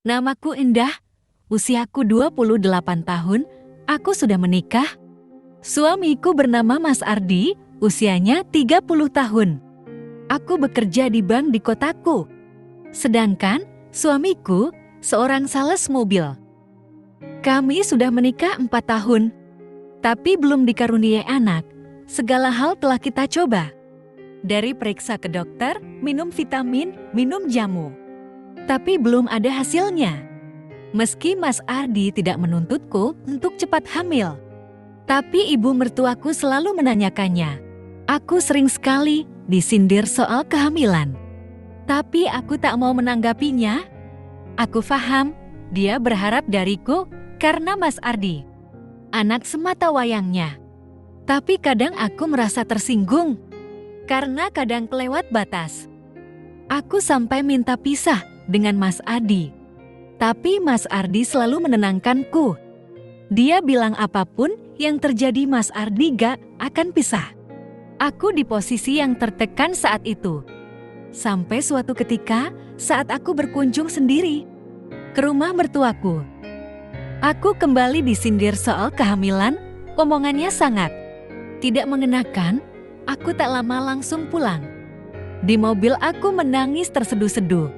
Namaku Indah, usiaku 28 tahun, aku sudah menikah. Suamiku bernama Mas Ardi, usianya 30 tahun. Aku bekerja di bank di kotaku. Sedangkan suamiku seorang sales mobil. Kami sudah menikah 4 tahun, tapi belum dikaruniai anak. Segala hal telah kita coba. Dari periksa ke dokter, minum vitamin, minum jamu. Tapi belum ada hasilnya. Meski Mas Ardi tidak menuntutku untuk cepat hamil. Tapi ibu mertuaku selalu menanyakannya. Aku sering sekali disindir soal kehamilan. Tapi aku tak mau menanggapinya. Aku paham, dia berharap dariku karena Mas Ardi. Anak semata wayangnya. Tapi kadang aku merasa tersinggung. Karena kadang kelewat batas. Aku sampai minta pisah dengan Mas Ardi. Tapi Mas Ardi selalu menenangkanku. Dia bilang apapun yang terjadi Mas Ardi gak akan pisah. Aku di posisi yang tertekan saat itu. Sampai suatu ketika saat aku berkunjung sendiri ke rumah mertuaku. Aku kembali disindir soal kehamilan, omongannya sangat tidak mengenakan. Aku tak lama langsung pulang. Di mobil aku menangis terseduh-seduh.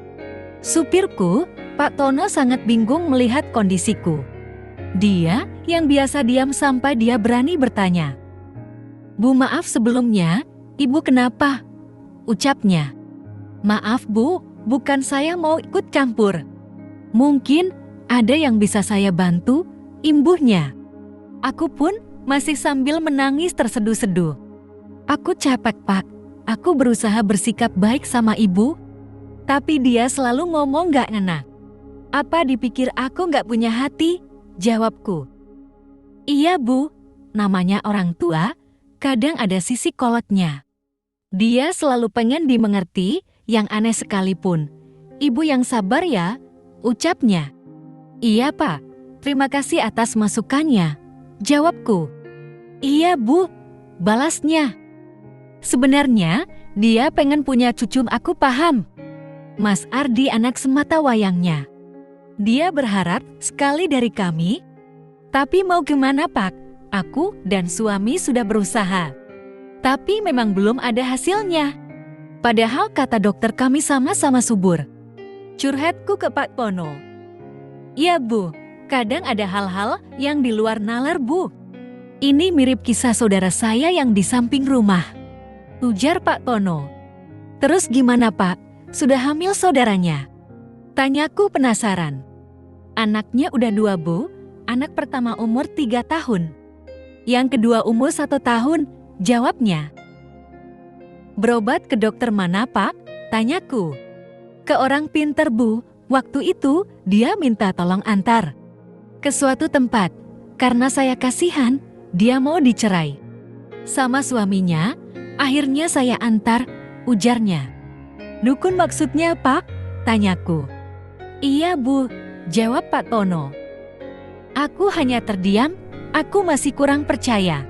Supirku, Pak Tono sangat bingung melihat kondisiku. Dia yang biasa diam sampai dia berani bertanya. "Bu, maaf sebelumnya, Ibu kenapa?" Ucapnya. "Maaf Bu, bukan saya mau ikut campur. Mungkin ada yang bisa saya bantu," imbuhnya. Aku pun masih sambil menangis terseduh-seduh. "Aku capek Pak, aku berusaha bersikap baik sama Ibu. Tapi dia selalu ngomong gak ngena. Apa dipikir aku gak punya hati?" Jawabku. "Iya Bu, namanya orang tua, kadang ada sisi kolotnya. Dia selalu pengen dimengerti, yang aneh sekalipun. Ibu yang sabar ya," ucapnya. "Iya Pak, terima kasih atas masukannya," jawabku. "Iya Bu," balasnya. Sebenarnya, dia pengen punya cucu, aku paham. Mas Ardi anak semata wayangnya. Dia berharap sekali dari kami. Tapi mau gimana Pak, aku dan suami sudah berusaha. Tapi memang belum ada hasilnya. Padahal kata dokter kami sama-sama subur. Curhatku ke Pak Tono. "Iya Bu, kadang ada hal-hal yang di luar nalar Bu. Ini mirip kisah saudara saya yang di samping rumah," ujar Pak Tono. "Terus gimana Pak? Sudah hamil saudaranya?" Tanyaku penasaran. "Anaknya udah 2 Bu, anak pertama umur 3 tahun. Yang kedua umur 1 tahun, jawabnya. "Berobat ke dokter mana Pak?" tanyaku. "Ke orang pinter Bu, waktu itu dia minta tolong antar ke suatu tempat. Karena saya kasihan, dia mau dicerai sama suaminya, akhirnya saya antar," ujarnya. "Dukun maksudnya Pak?" tanyaku. "Iya Bu," jawab Pak Tono. Aku hanya terdiam, aku masih kurang percaya.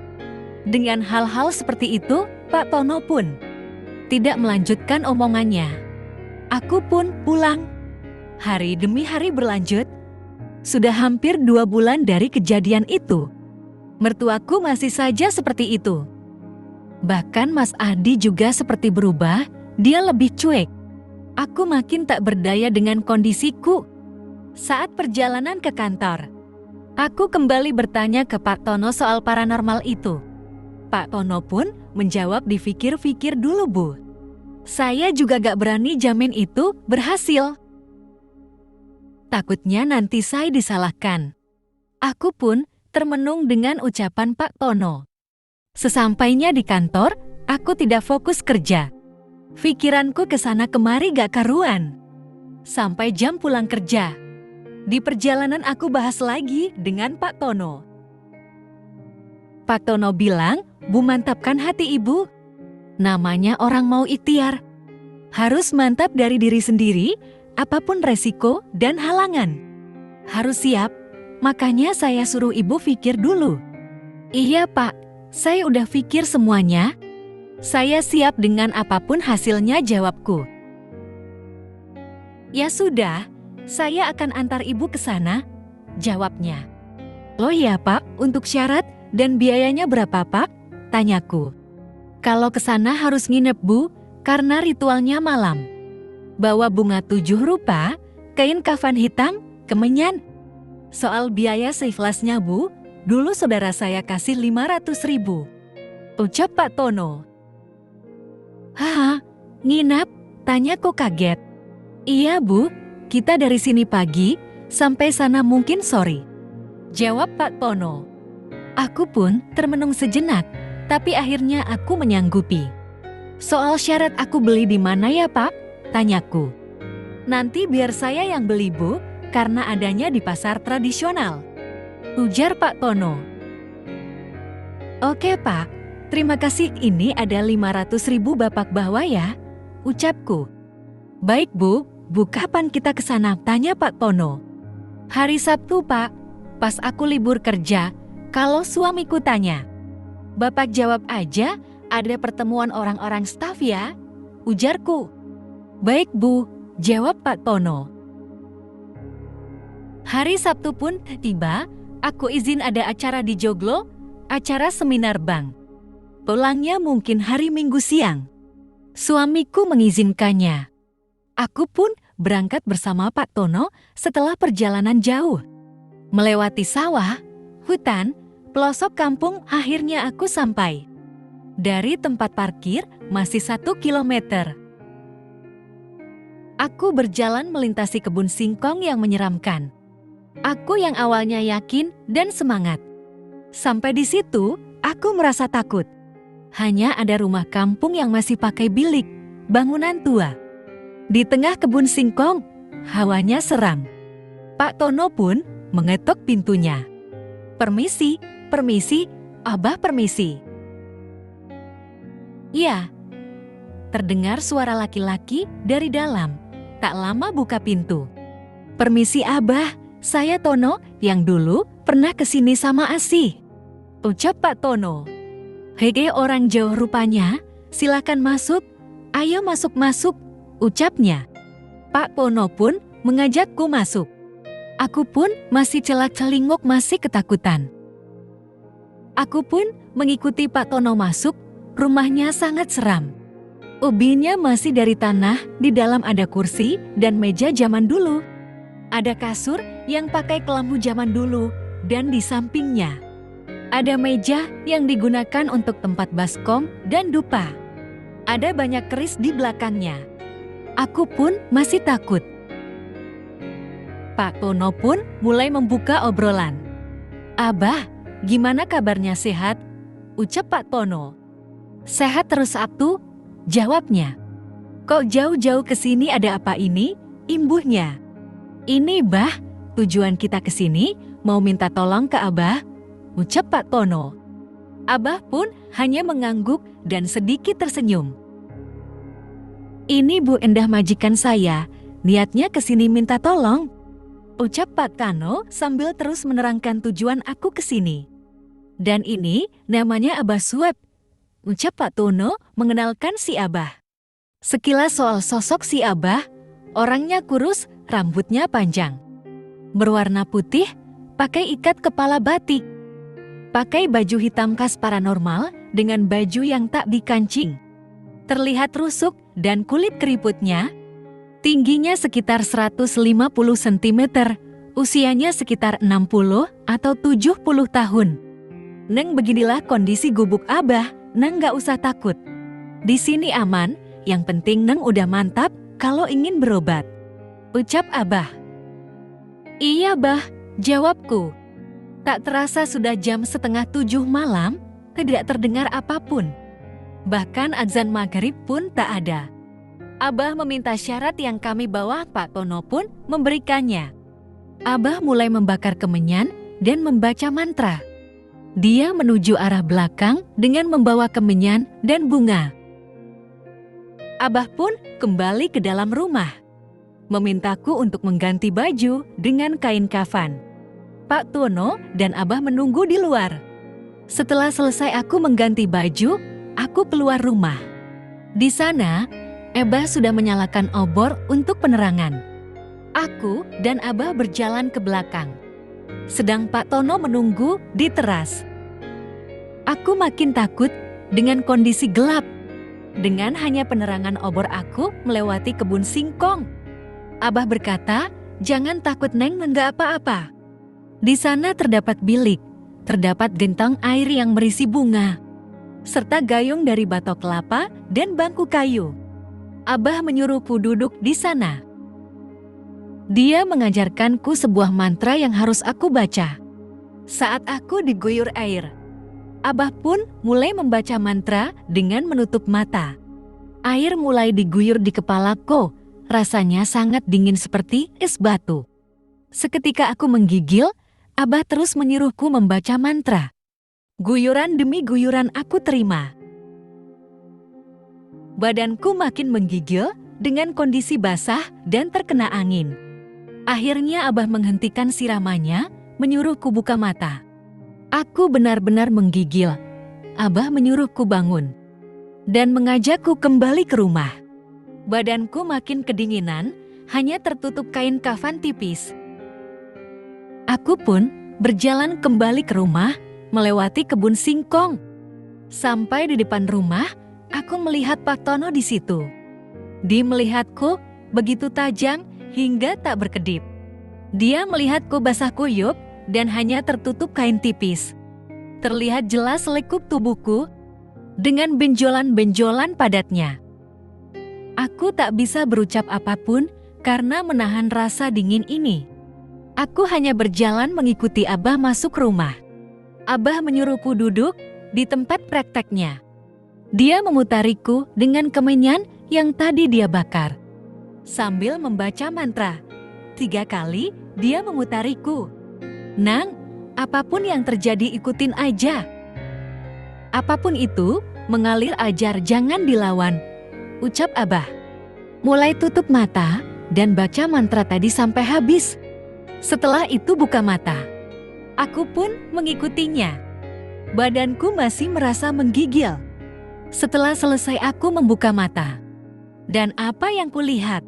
Dengan hal-hal seperti itu, Pak Tono pun tidak melanjutkan omongannya. Aku pun pulang. Hari demi hari berlanjut. Sudah hampir 2 bulan dari kejadian itu. Mertuaku masih saja seperti itu. Bahkan Mas Ardi juga seperti berubah. Dia lebih cuek. Aku makin tak berdaya dengan kondisiku. Saat perjalanan ke kantor, aku kembali bertanya ke Pak Tono soal paranormal itu. Pak Tono pun menjawab, "Dipikir-pikir dulu Bu. Saya juga gak berani jamin itu berhasil. Takutnya nanti saya disalahkan." Aku pun termenung dengan ucapan Pak Tono. Sesampainya di kantor, aku tidak fokus kerja. Pikiranku kesana kemari gak karuan. Sampai jam pulang kerja. Di perjalanan aku bahas lagi dengan Pak Tono. Pak Tono bilang, "Bu, mantapkan hati Ibu. Namanya orang mau ikhtiar. Harus mantap dari diri sendiri, apapun resiko dan halangan. Harus siap, makanya saya suruh Ibu pikir dulu." "Iya Pak, saya udah pikir semuanya. Saya siap dengan apapun hasilnya," jawabku. Ya sudah, Saya akan antar ibu ke sana, jawabnya. Loh ya Pak, untuk syarat dan biayanya berapa Pak? Tanyaku. Kalau ke sana harus nginep Bu, karena ritualnya malam. Bawa bunga 7 rupa, kain kafan hitam, kemenyan. Soal biaya seikhlasnya Bu, dulu saudara saya kasih 500.000. Ucap Pak Tono. Haha, nginap? Tanyaku kaget. Iya Bu, kita dari sini pagi, sampai sana mungkin sore. Jawab Pak Tono. Aku pun termenung sejenak, tapi akhirnya aku menyanggupi. Soal syarat aku beli di mana ya Pak? Tanyaku. Nanti biar saya yang beli Bu, karena adanya di pasar tradisional. Ujar Pak Tono. Oke Pak, terima kasih, ini ada 500.000 Bapak bawa ya, ucapku. Baik Bu, kapan kita ke sana? Tanya Pak Tono. Hari Sabtu Pak, pas aku libur kerja, kalau suamiku tanya. Bapak jawab aja, ada pertemuan orang-orang staf ya, ujarku. Baik Bu, jawab Pak Tono. Hari Sabtu pun tiba, aku izin ada acara di Joglo, acara seminar bank. Pulangnya mungkin hari Minggu siang. Suamiku mengizinkannya. Aku pun berangkat bersama Pak Tono setelah perjalanan jauh. Melewati sawah, hutan, pelosok kampung, akhirnya aku sampai. Dari tempat parkir masih 1 kilometer. Aku berjalan melintasi kebun singkong yang menyeramkan. Aku yang awalnya yakin dan semangat. Sampai di situ, aku merasa takut. Hanya ada rumah kampung yang masih pakai bilik, bangunan tua. Di tengah kebun singkong, hawanya seram. Pak Tono pun mengetok pintunya. Permisi, permisi, Abah permisi. Iya, terdengar suara laki-laki dari dalam. Tak lama buka pintu. Permisi Abah, saya Tono yang dulu pernah kesini sama Asih, ucap Pak Tono. Hege orang jauh rupanya, silakan masuk, ayo masuk-masuk, ucapnya. Pak Tono pun mengajakku masuk. Aku pun masih celak-celinguk, masih ketakutan. Aku pun mengikuti Pak Tono masuk, rumahnya sangat seram. Ubinya masih dari tanah, di dalam ada kursi dan meja zaman dulu. Ada kasur yang pakai kelambu zaman dulu, dan di sampingnya ada meja yang digunakan untuk tempat baskom dan dupa. Ada banyak keris di belakangnya. Aku pun masih takut. Pak Tono pun mulai membuka obrolan. Abah, gimana kabarnya, sehat? Ucap Pak Tono. Sehat terus Abtu, jawabnya. Kok jauh-jauh ke sini, ada apa ini? Imbuhnya. Ini Bah, tujuan kita ke sini mau minta tolong ke Abah, ucap Pak Tono. Abah pun hanya mengangguk dan sedikit tersenyum. Ini Bu Endah majikan saya, niatnya ke sini minta tolong, ucap Pak Tono sambil terus menerangkan tujuan aku ke sini. Dan ini namanya Abah Suep, ucap Pak Tono mengenalkan si Abah. Sekilas soal sosok si Abah, orangnya kurus, rambutnya panjang. Berwarna putih, pakai ikat kepala batik. Pakai baju hitam khas paranormal dengan baju yang tak dikancing. Terlihat rusuk dan kulit keriputnya. Tingginya sekitar 150 cm, usianya sekitar 60 atau 70 tahun. Neng, beginilah kondisi gubuk Abah. Neng gak usah takut. Di sini aman, yang penting Neng udah mantap kalau ingin berobat, ucap Abah. Iya Bah, jawabku. Tak terasa sudah jam 6:30 malam, tidak terdengar apapun. Bahkan azan maghrib pun tak ada. Abah meminta syarat yang kami bawa, Pak Tono pun memberikannya. Abah mulai membakar kemenyan dan membaca mantra. Dia menuju arah belakang dengan membawa kemenyan dan bunga. Abah pun kembali ke dalam rumah, memintaku untuk mengganti baju dengan kain kafan. Pak Tono dan Abah menunggu di luar. Setelah selesai aku mengganti baju, aku keluar rumah. Di sana, Abah sudah menyalakan obor untuk penerangan. Aku dan Abah berjalan ke belakang, sedang Pak Tono menunggu di teras. Aku makin takut dengan kondisi gelap. Dengan hanya penerangan obor aku melewati kebun singkong. Abah berkata, "Jangan takut Neng, enggak apa-apa. Di sana terdapat bilik, terdapat gentong air yang berisi bunga, serta gayung dari batok kelapa dan bangku kayu." Abah menyuruhku duduk di sana. Dia mengajarkanku sebuah mantra yang harus aku baca. Saat aku diguyur air, Abah pun mulai membaca mantra dengan menutup mata. Air mulai diguyur di kepalaku, rasanya sangat dingin seperti es batu. Seketika aku menggigil, Abah terus menyuruhku membaca mantra. Guyuran demi guyuran aku terima. Badanku makin menggigil dengan kondisi basah dan terkena angin. Akhirnya Abah menghentikan siramannya, menyuruhku buka mata. Aku benar-benar menggigil. Abah menyuruhku bangun dan mengajakku kembali ke rumah. Badanku makin kedinginan, hanya tertutup kain kafan tipis. Aku pun berjalan kembali ke rumah, melewati kebun singkong. Sampai di depan rumah, aku melihat Pak Tono di situ. Dia melihatku begitu tajam hingga tak berkedip. Dia melihatku basah kuyup dan hanya tertutup kain tipis. Terlihat jelas lekuk tubuhku dengan benjolan-benjolan padatnya. Aku tak bisa berucap apapun karena menahan rasa dingin ini. Aku hanya berjalan mengikuti Abah masuk rumah. Abah menyuruhku duduk di tempat prakteknya. Dia memutariku dengan kemenyan yang tadi dia bakar. Sambil membaca mantra, 3 kali dia memutariku. "Nang, apapun yang terjadi ikutin aja. Apapun itu, mengalir ajar, jangan dilawan," ucap Abah. Mulai tutup mata dan baca mantra tadi sampai habis. Setelah itu buka mata. Aku pun mengikutinya. Badanku masih merasa menggigil. Setelah selesai aku membuka mata. Dan apa yang kulihat?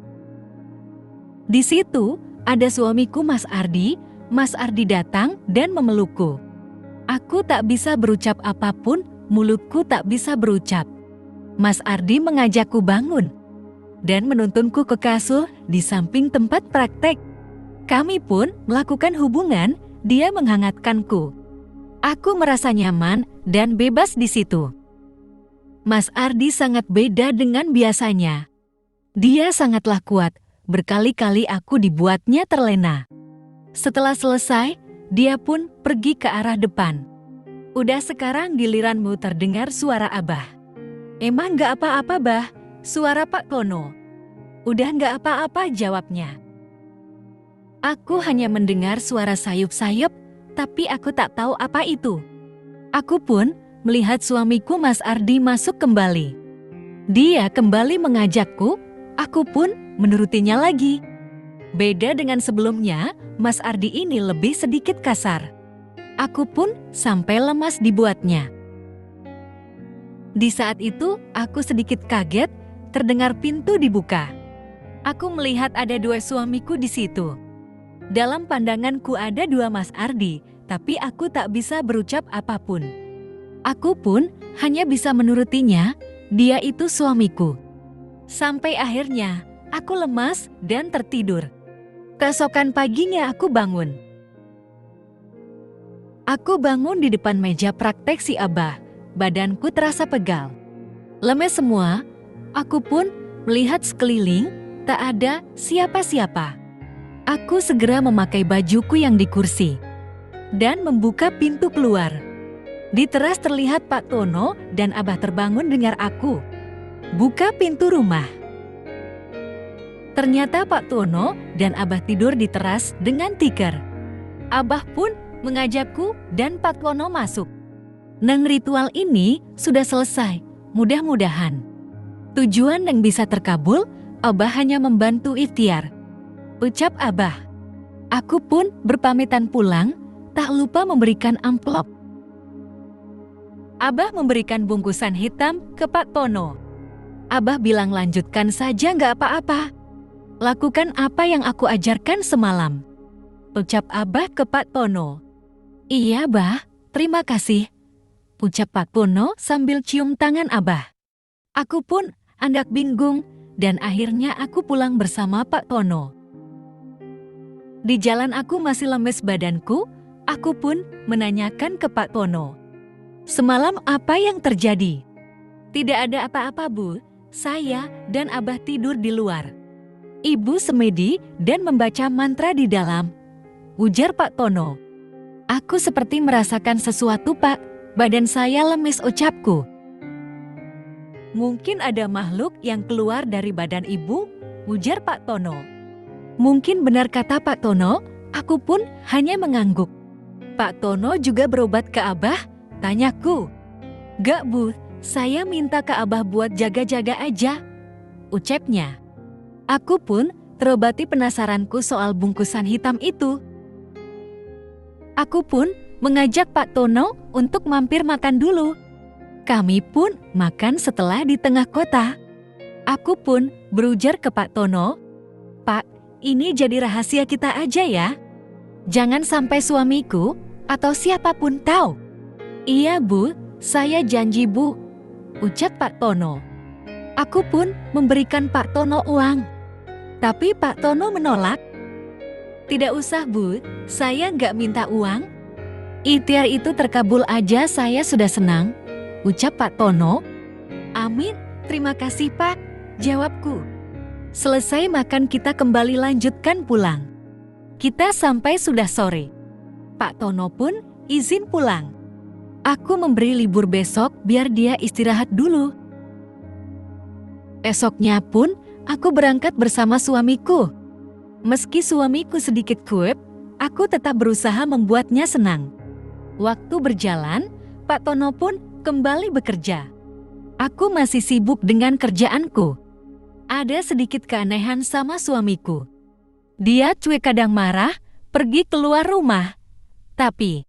Di situ ada suamiku Mas Ardi. Mas Ardi datang dan memelukku. Aku tak bisa berucap apapun, mulutku tak bisa berucap. Mas Ardi mengajakku bangun dan menuntunku ke kasur di samping tempat praktek. Kami pun melakukan hubungan, dia menghangatkanku. Aku merasa nyaman dan bebas di situ. Mas Ardi sangat beda dengan biasanya. Dia sangatlah kuat, berkali-kali aku dibuatnya terlena. Setelah selesai, dia pun pergi ke arah depan. "Udah, sekarang giliranmu," terdengar suara Abah. "Emang gak apa-apa, Bah?" Suara Pak Tono. "Udah gak apa-apa," jawabnya. Aku hanya mendengar suara sayup-sayup, tapi aku tak tahu apa itu. Aku pun melihat suamiku Mas Ardi masuk kembali. Dia kembali mengajakku, aku pun menurutinya lagi. Beda dengan sebelumnya, Mas Ardi ini lebih sedikit kasar. Aku pun sampai lemas dibuatnya. Di saat itu, aku sedikit kaget, terdengar pintu dibuka. Aku melihat ada 2 suamiku di situ. Dalam pandanganku ada 2 Mas Ardi, tapi aku tak bisa berucap apapun. Aku pun hanya bisa menurutinya, dia itu suamiku. Sampai akhirnya, aku lemas dan tertidur. Keesokan paginya aku bangun. Aku bangun di depan meja praktek si Abah. Badanku terasa pegal. Lemes semua, aku pun melihat sekeliling, tak ada siapa-siapa. Aku segera memakai bajuku yang di kursi dan membuka pintu keluar. Di teras terlihat Pak Tono dan Abah terbangun dengar aku. Buka pintu rumah. Ternyata Pak Tono dan Abah tidur di teras dengan tikar. Abah pun mengajakku dan Pak Tono masuk. Nang, ritual ini sudah selesai, mudah-mudahan. Tujuan yang bisa terkabul, Abah hanya membantu ikhtiar, ucap Abah. Aku pun berpamitan pulang, tak lupa memberikan amplop. Abah memberikan bungkusan hitam ke Pak Tono. Abah bilang lanjutkan saja, nggak apa-apa. Lakukan apa yang aku ajarkan semalam, ucap Abah ke Pak Tono. Iya, Bah, terima kasih, ucap Pak Tono sambil cium tangan Abah. Aku pun agak bingung dan akhirnya aku pulang bersama Pak Tono. Di jalan aku masih lemes badanku, aku pun menanyakan ke Pak Tono. Semalam apa yang terjadi? Tidak ada apa-apa, Bu. Saya dan Abah tidur di luar. Ibu semedi dan membaca mantra di dalam, ujar Pak Tono. Aku seperti merasakan sesuatu, Pak. Badan saya lemes, ucapku. Mungkin ada makhluk yang keluar dari badan ibu, ujar Pak Tono. Mungkin benar kata Pak Tono, aku pun hanya mengangguk. Pak Tono juga berobat ke Abah, tanyaku. Gak, Bu, saya minta ke Abah buat jaga-jaga aja, ucapnya. Aku pun terobati penasaranku soal bungkusan hitam itu. Aku pun mengajak Pak Tono untuk mampir makan dulu. Kami pun makan setelah di tengah kota. Aku pun berujar ke Pak Tono, Pak, ini jadi rahasia kita aja ya. Jangan sampai suamiku atau siapapun tahu. Iya, Bu, saya janji, Bu, ucap Pak Tono. Aku pun memberikan Pak Tono uang. Tapi Pak Tono menolak. Tidak usah, Bu, saya nggak minta uang. Ikhtiar itu terkabul aja, saya sudah senang, ucap Pak Tono. Amin, terima kasih, Pak, jawabku. Selesai makan kita kembali lanjutkan pulang. Kita sampai sudah sore. Pak Tono pun izin pulang. Aku memberi libur besok biar dia istirahat dulu. Esoknya pun aku berangkat bersama suamiku. Meski suamiku sedikit kuip, aku tetap berusaha membuatnya senang. Waktu berjalan, Pak Tono pun kembali bekerja. Aku masih sibuk dengan kerjaanku. Ada sedikit keanehan sama suamiku. Dia cuek, kadang marah, pergi keluar rumah. Tapi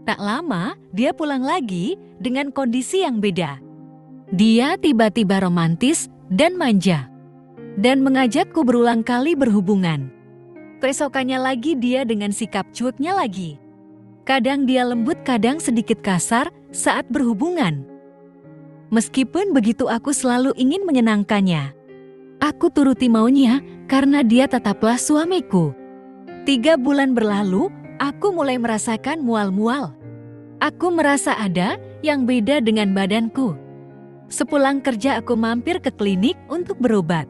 tak lama dia pulang lagi dengan kondisi yang beda. Dia tiba-tiba romantis dan manja, dan mengajakku berulang kali berhubungan. Keesokannya lagi dia dengan sikap cueknya lagi. Kadang dia lembut, kadang sedikit kasar saat berhubungan. Meskipun begitu aku selalu ingin menyenangkannya. Aku turuti maunya karena dia tetaplah suamiku. 3 bulan berlalu, aku mulai merasakan mual-mual. Aku merasa ada yang beda dengan badanku. Sepulang kerja aku mampir ke klinik untuk berobat.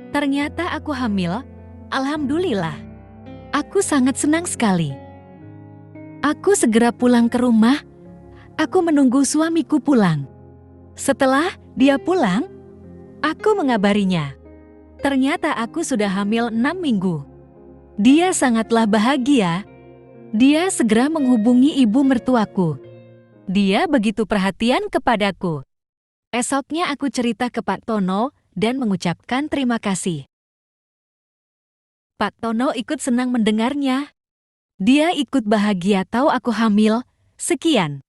Ternyata aku hamil. Alhamdulillah. Aku sangat senang sekali. Aku segera pulang ke rumah. Aku menunggu suamiku pulang. Setelah dia pulang, aku mengabarinya. Ternyata aku sudah hamil 6 minggu. Dia sangatlah bahagia. Dia segera menghubungi ibu mertuaku. Dia begitu perhatian kepadaku. Esoknya aku cerita ke Pak Tono dan mengucapkan terima kasih. Pak Tono ikut senang mendengarnya. Dia ikut bahagia tahu aku hamil. Sekian.